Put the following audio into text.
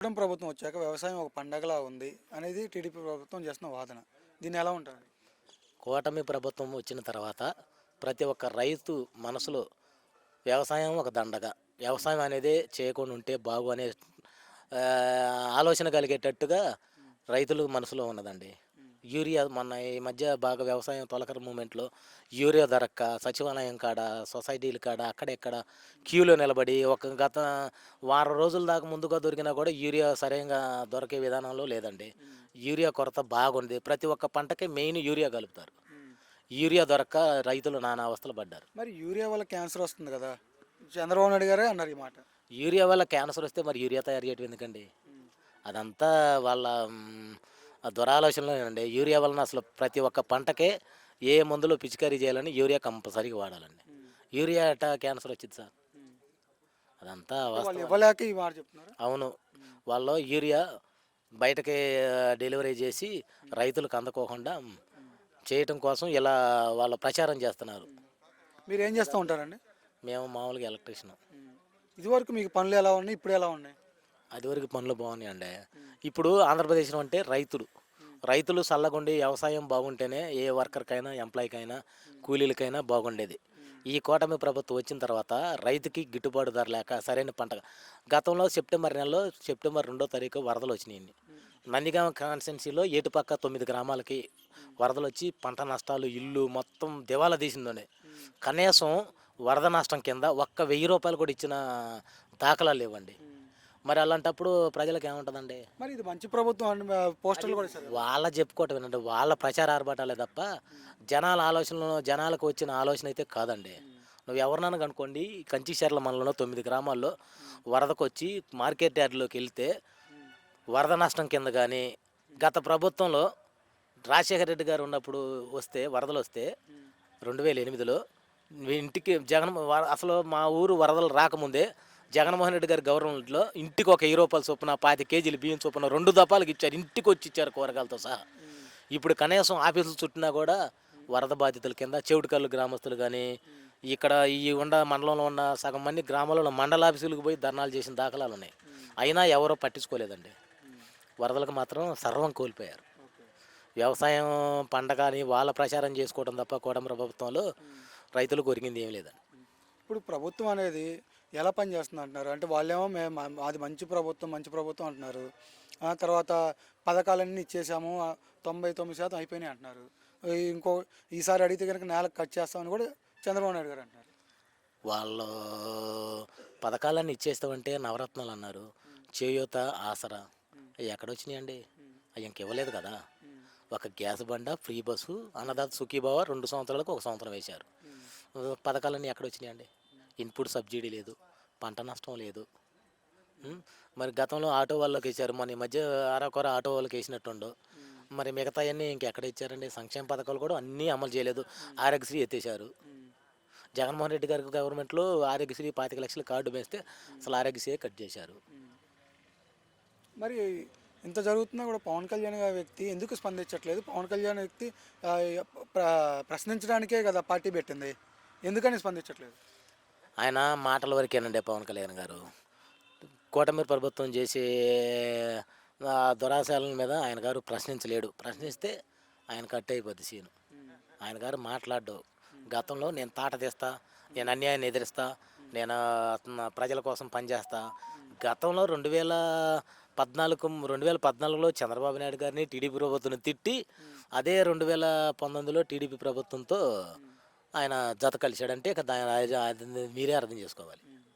కూటమి ప్రభుత్వం వచ్చాక వ్యవసాయం ఒక పండగలా ఉంది అనేది టీడీపీ ప్రభుత్వం చేస్తున్న వాదన. దీన్ని ఎలా ఉంటారు? కూటమి ప్రభుత్వం వచ్చిన తర్వాత ప్రతి ఒక్క రైతు మనసులో వ్యవసాయం ఒక దండగ. వ్యవసాయం అనేది చేయకుండా ఉంటే బాగు అనే ఆలోచన కలిగేటట్టుగా రైతులు మనసులో ఉన్నదండి. యూరియా మొన్న ఈ మధ్య బాగా వ్యవసాయం తొలకర మూమెంట్లో యూరియా దొరక్క సచివాలయం కాడ, సొసైటీల కాడ అక్కడెక్కడ క్యూలో నిలబడి ఒక గత వారం రోజుల దాకా ముందుగా దొరికినా కూడా యూరియా సరైనగా దొరికే విధానంలో లేదండి. యూరియా కొరత బాగుంది. ప్రతి ఒక్క పంటకి మెయిన్ యూరియా కలుపుతారు. యూరియా దొరక్క రైతులు నానా అవస్థలు పడ్డారు. మరి యూరియా వల్ల క్యాన్సర్ వస్తుంది కదా! చంద్రబాబు నాయుడు గారే అన్నారు ఈ మాట. యూరియా వల్ల క్యాన్సర్ వస్తే మరి యూరియా తయారు చేయడం ఎందుకండి? అదంతా వాళ్ళ దురాలోచనలేనండి. యూరియా వలన అసలు ప్రతి ఒక్క పంటకే ఏ మందులో పిచికారీ చేయాలని యూరియా కంపల్సరీగా వాడాలండి. యూరియా ఎట్టా క్యాన్సర్ వచ్చింది సార్? అదంతా అంటే వాళ్ళు వాస్తవం. ఇవ్వలేక ఈ మాట చెప్తున్నారు. అవును. వాళ్ళు యూరియా బయటకి డెలివరీ చేసి రైతులకు అందకోకుండా చేయటం కోసం ఇలా వాళ్ళ ప్రచారం చేస్తున్నారు. మీరు ఏం చేస్తూ ఉంటారండి? మేము మామూలుగా ఎలక్ట్రీషియన్. ఇదివరకు మీకు పనులు ఎలా ఉన్నాయి? ఇప్పుడు ఎలా ఉన్నాయి? అదివరకు పనులు బాగున్నాయండి. ఇప్పుడు ఆంధ్రప్రదేశ్లో అంటే రైతులు చల్లగుండి వ్యవసాయం బాగుంటేనే ఏ వర్కర్కైనా, ఎంప్లాయ్కైనా, కూలీలకైనా బాగుండేది. ఈ కూటమి ప్రభుత్వం వచ్చిన తర్వాత రైతుకి గిట్టుబాటు ధర లేక సరైన పంట గతంలో సెప్టెంబర్ నెలలో సెప్టెంబర్ 2వ తారీఖు వరదలు వచ్చినాయండి. నందిగామ కాన్స్టిట్యున్సీలో ఏటుపక్క 9 గ్రామాలకి వరదలు వచ్చి పంట నష్టాలు, ఇల్లు మొత్తం దివాలా తీసిందండి. కనీసం వరద నష్టం కింద ఒక్క ₹1000 కూడా ఇచ్చిన దాఖలాలు లేవండి. మరి అలాంటప్పుడు ప్రజలకు ఏముంటుందండి? మరి ఇది మంచి ప్రభుత్వం అని పోస్టర్లు కూడా ఇస్తారు కదా! వాళ్ళ చెప్పుకోవటం ఏంటంటే వాళ్ళ ప్రచార ఆర్భాటాలే తప్ప జనాల ఆలోచనలు జనాలకు వచ్చిన ఆలోచన అయితే కాదండి. నువ్వు ఎవరినైనా కనుక్కోండి, కంచిచర్ల మండలంలో 9 గ్రామాల్లో వరదకొచ్చి మార్కెట్ యార్డ్లోకి వెళ్తే వరద నష్టం కింద కానీ గత ప్రభుత్వంలో రాజశేఖర రెడ్డి గారు ఉన్నప్పుడు వరదలు వస్తే 2008లో ఇంటికి అసలు మా ఊరు వరదలు రాకముందే జగన్మోహన్ రెడ్డి గారి గవర్నమెంట్లో ఇంటికి ఒక ₹1000 చొప్పున 25 కేజీలు బియ్యం చొప్పున 2 దఫాలకు ఇచ్చారు. ఇంటికి వచ్చి ఇచ్చారు కూరగాయలతో సహా. ఇప్పుడు కనీసం ఆఫీసులు చుట్టినా కూడా వరద బాధితుల కింద చెవిటికల్లు గ్రామస్తులు కానీ ఇక్కడ ఈ మండలంలో ఉన్న సగం మంది గ్రామాలలో మండల ఆఫీసులకు పోయి ధర్నాలు చేసిన దాఖలాలు ఉన్నాయి. అయినా ఎవరో పట్టించుకోలేదండి. వరదలకు మాత్రం సర్వం కోల్పోయారు. వ్యవసాయం పండగ అని వాళ్ళ ప్రచారం చేసుకోవడం తప్ప కూటమి ప్రభుత్వంలో రైతులకు ఒరిగింది ఏం లేదండి. ఇప్పుడు ప్రభుత్వం అనేది ఎలా పనిచేస్తుంది అంటున్నారు? అంటే వాళ్ళేమో మాది మంచి ప్రభుత్వం అంటున్నారు. తర్వాత పథకాలన్నీ ఇచ్చేసాము, 99% అయిపోయినాయి అంటున్నారు. ఇంకో ఈసారి అడిగితే కనుక నేలకు కట్ చేస్తామని కూడా చంద్రబాబు నాయుడు గారు అంటున్నారు. వాళ్ళు పథకాలన్నీ ఇచ్చేస్తామంటే నవరత్నాలు అన్నారు, చేయూత, ఆసరా అవి ఎక్కడొచ్చినాయండి? అవి ఇంకివ్వలేదు కదా. ఒక గ్యాస్ బండ, ఫ్రీ బస్సు, అన్నదాత సుఖీభావ 2 సంవత్సరాలకు 1 సంవత్సరం వేశారు. పథకాలన్నీ ఎక్కడొచ్చినాయండి? ఇన్పుట్ సబ్సిడీ లేదు, పంట నష్టం లేదు. మరి గతంలో ఆటో వాళ్ళకి ఇచ్చారు, మన ఈ మధ్య అరకొర ఆటో వాళ్ళకి వేసినట్టుండు. మరి మిగతాయన్నీ ఇంకెక్కడ ఇచ్చారండి? సంక్షేమ పథకాలు కూడా అన్నీ అమలు చేయలేదు. ఆరోగ్యశ్రీ ఎత్తేసారు. జగన్మోహన్ రెడ్డి గారి గవర్నమెంట్లో ఆరోగ్యశ్రీ 25 లక్షల కార్డు వేస్తే అసలు ఆరోగ్యశ్రీ కట్ చేశారు. మరి ఇంత జరుగుతున్నా కూడా పవన్ కళ్యాణ్ గారి వ్యక్తి ఎందుకు స్పందించట్లేదు? పవన్ కళ్యాణ్ వ్యక్తి ఆ, ప్రశ్నించడానికే కదా పార్టీ పెట్టింది, ఎందుకని స్పందించట్లేదు? ఆయన మాటల వరకేనండి పవన్ కళ్యాణ్ గారు. కూటమి ప్రభుత్వం చేసే దురాశయాల మీద ఆయన గారు ప్రశ్నించలేడు. ప్రశ్నిస్తే ఆయన కట్ అయిపోద్ది సీను. ఆయన గారు మాట్లాడ్డు. గతంలో నేను తాట తీస్తా, నేను అన్యాయాన్ని ఎదిరిస్తా, నేను ప్రజల కోసం పనిచేస్తా. గతంలో 2014లో చంద్రబాబు నాయుడు గారిని టీడీపీ ప్రభుత్వం తిట్టి, అదే 2019లో టీడీపీ ప్రభుత్వంతో ఆయన జత కలిశాడంటే ఇక మీరే అర్థం చేసుకోవాలి.